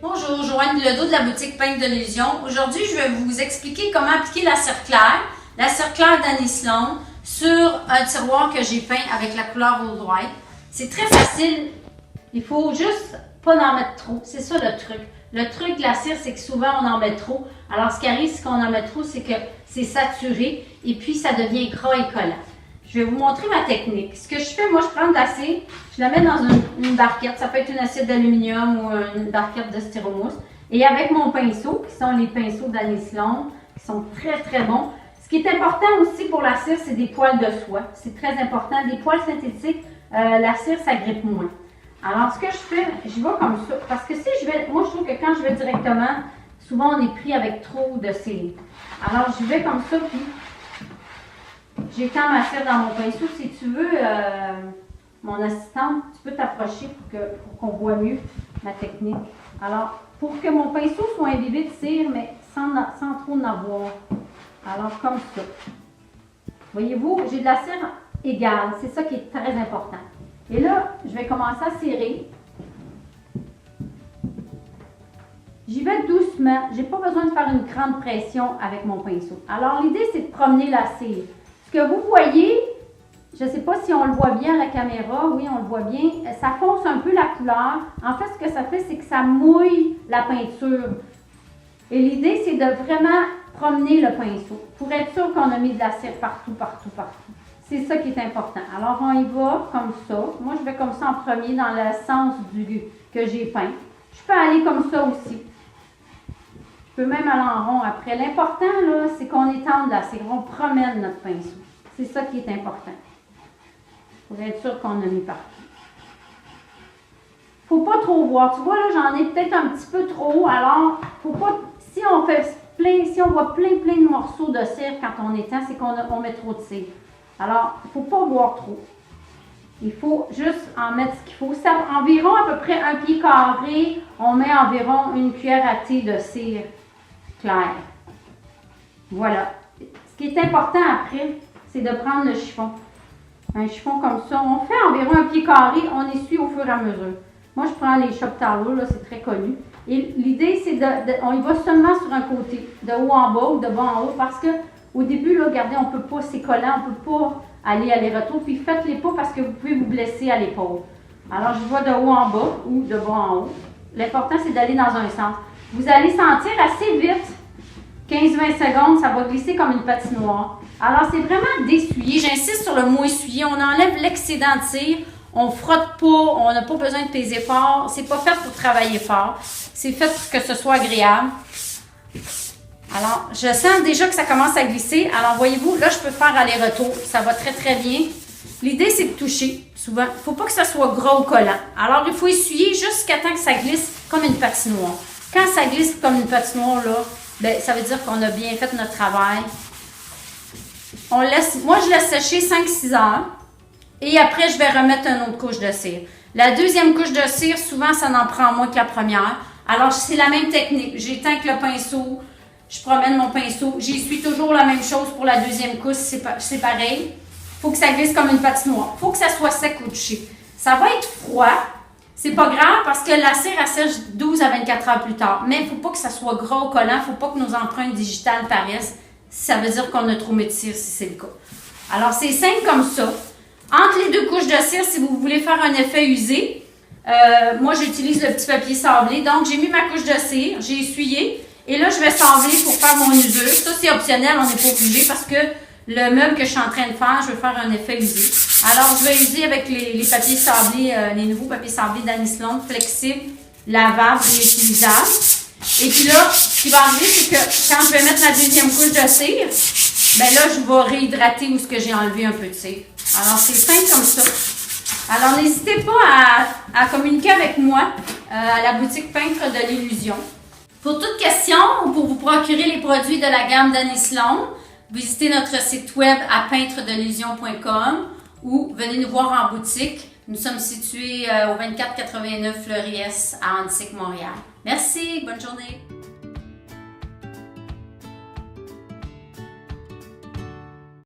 Bonjour, Joanne Bilodeau de la boutique Peintre de l'Illusion. Aujourd'hui, je vais vous expliquer comment appliquer la cire claire d'Annie Sloan sur un tiroir que j'ai peint avec la couleur Old White. C'est très facile, il faut juste pas en mettre trop, c'est ça le truc. Le truc de la cire, c'est que souvent on en met trop. Alors ce qui arrive, c'est qu'on en met trop, c'est que c'est saturé et puis ça devient gras et collant. Je vais vous montrer ma technique. Ce que je fais, moi, je prends de la cire, je la mets dans une barquette. Ça peut être une assiette d'aluminium ou une barquette de styromousse. Et avec mon pinceau, qui sont les pinceaux d'Annie Sloan, qui sont très, très bons. Ce qui est important aussi pour la cire, c'est des poils de soie. C'est très important. Des poils synthétiques, la cire, ça grippe moins. Alors, ce que je fais, je vais comme ça. Parce que si je vais, moi, je trouve que quand je vais directement, souvent, on est pris avec trop de cire. Alors, je vais comme ça, puis j'étends ma cire dans mon pinceau. Si tu veux, mon assistante, tu peux t'approcher pour qu'on voit mieux ma technique. Alors, pour que mon pinceau soit imbibé de cire, mais sans trop en avoir. Alors, comme ça. Voyez-vous, j'ai de la cire égale. C'est ça qui est très important. Et là, je vais commencer à cirer. J'y vais doucement. Je n'ai pas besoin de faire une grande pression avec mon pinceau. Alors, l'idée, c'est de promener la cire. Ce que vous voyez, je ne sais pas si on le voit bien à la caméra, oui, on le voit bien, ça fonce un peu la couleur. En fait, ce que ça fait, c'est que ça mouille la peinture. Et l'idée, c'est de vraiment promener le pinceau pour être sûr qu'on a mis de la cire partout, partout, partout. C'est ça qui est important. Alors, on y va comme ça. Moi, je vais comme ça en premier dans le sens que j'ai peint. Je peux aller comme ça aussi. Je peux même aller en rond après. L'important, là, c'est qu'on étende la cire, on promène notre pinceau. C'est ça qui est important. Pour être sûr qu'on a mis partout. Faut pas trop voir. Tu vois, là, j'en ai peut-être un petit peu trop. Alors, faut pas. Si on voit plein de morceaux de cire quand on étend, c'est qu'on met trop de cire. Alors, il ne faut pas voir trop. Il faut juste en mettre ce qu'il faut. Ça, environ à peu près un pied carré, on met environ une cuillère à thé de cire claire. Voilà. Ce qui est important après, c'est de prendre le chiffon. Un chiffon comme ça. On fait environ un pied carré, on essuie au fur et à mesure. Moi, je prends les Shop Towels, là, c'est très connu. Et l'idée, c'est on y va seulement sur un côté, de haut en bas ou de bas en haut, parce que au début, là, regardez, on ne peut pas, c'est collant, on ne peut pas aller-retour. Puis faites-les pas parce que vous pouvez vous blesser à l'épaule. Alors, je vois de haut en bas ou de bas en haut. L'important, c'est d'aller dans un sens. Vous allez sentir assez vite, 15-20 secondes, ça va glisser comme une patinoire. Alors, c'est vraiment d'essuyer. J'insiste sur le mot essuyer. On enlève l'excédent de cire. On ne frotte pas. On n'a pas besoin de peser fort. C'est pas fait pour travailler fort. C'est fait pour que ce soit agréable. Alors, je sens déjà que ça commence à glisser. Alors, voyez-vous, là, je peux faire aller-retour. Ça va très, très bien. L'idée, c'est de toucher, souvent. Il ne faut pas que ça soit gras ou collant. Alors, il faut essuyer jusqu'à temps que ça glisse comme une patinoire. Quand ça glisse comme une patinoire, là, ben, ça veut dire qu'on a bien fait notre travail. Moi, je laisse sécher 5-6 heures. Et après, je vais remettre une autre couche de cire. La deuxième couche de cire, souvent, ça en prend moins que la première. Alors, c'est la même technique. J'éteins avec le pinceau. Je promène mon pinceau. J'essuie toujours la même chose pour la deuxième couche. C'est pareil. Il faut que ça glisse comme une patinoire. Il faut que ça soit sec au toucher. Ça va être froid. C'est pas grave parce que la cire, elle sèche 12 à 24 heures plus tard. Mais il ne faut pas que ça soit gras ou collant. Il ne faut pas que nos empreintes digitales paraissent. Ça veut dire qu'on a trop mis de cire si c'est le cas. Alors, c'est simple comme ça. Entre les deux couches de cire, si vous voulez faire un effet usé, moi, j'utilise le petit papier sablé. Donc, j'ai mis ma couche de cire. J'ai essuyé. Et là, je vais sabler pour faire mon usure. Ça, c'est optionnel, on n'est pas obligé parce que le meuble que je suis en train de faire, je veux faire un effet usé. Alors, je vais user avec les papiers sablés, les nouveaux papiers sablés d'Annie Sloan, flexibles, lavables, réutilisables. Et puis là, ce qui va arriver, c'est que quand je vais mettre la deuxième couche de cire, ben là, je vais réhydrater où ce que j'ai enlevé un peu de cire. Alors, c'est simple comme ça. Alors, n'hésitez pas à communiquer avec moi à la boutique Peintre de l'Illusion. Pour toute question ou pour vous procurer les produits de la gamme d'Annie Sloan, visitez notre site web à peintredelillusion.com ou venez nous voir en boutique. Nous sommes situés au 2489 Fleury-S à Antique, Montréal. Merci, bonne journée.